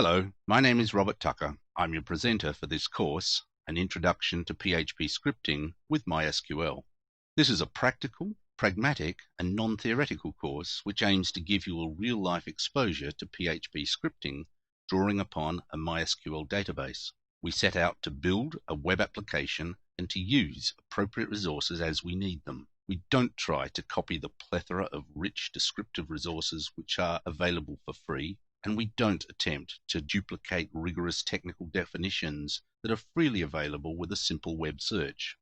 Hello, my name is Robert Tucker. I'm your presenter for this course, An Introduction to PHP Scripting with MySQL. This is a practical, pragmatic, and non-theoretical course which aims to give you a real-life exposure to PHP scripting, drawing upon a MySQL database. We set out to build a web application and to use appropriate resources as we need them. We don't try to copy the plethora of rich descriptive resources which are available for free, and we don't attempt to duplicate rigorous technical definitions that are freely available with a simple web search.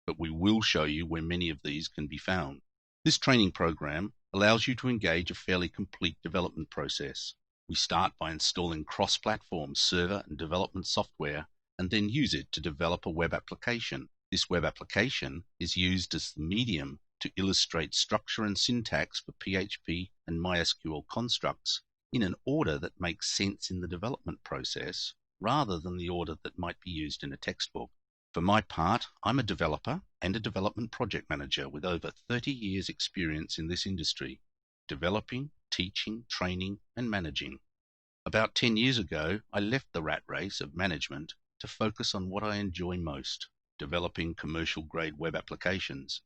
But we will show you where many of these can be found. This training program allows you to engage a fairly complete development process. We start by installing cross-platform server and development software and then use it to develop a web application. This web application is used as the medium to illustrate structure and syntax for PHP and MySQL constructs in an order that makes sense in the development process rather than the order that might be used in a textbook. For my part, I'm a developer and a development project manager with over 30 years' experience in this industry, developing, teaching, training, and managing. About 10 years ago, I left the rat race of management to focus on what I enjoy most, developing commercial-grade web applications.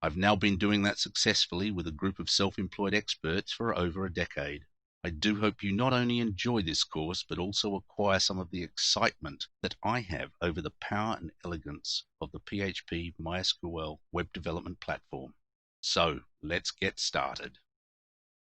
I've now been doing that successfully with a group of self-employed experts for over a decade. I do hope you not only enjoy this course, but also acquire some of the excitement that I have over the power and elegance of the PHP MySQL web development platform. So, let's get started.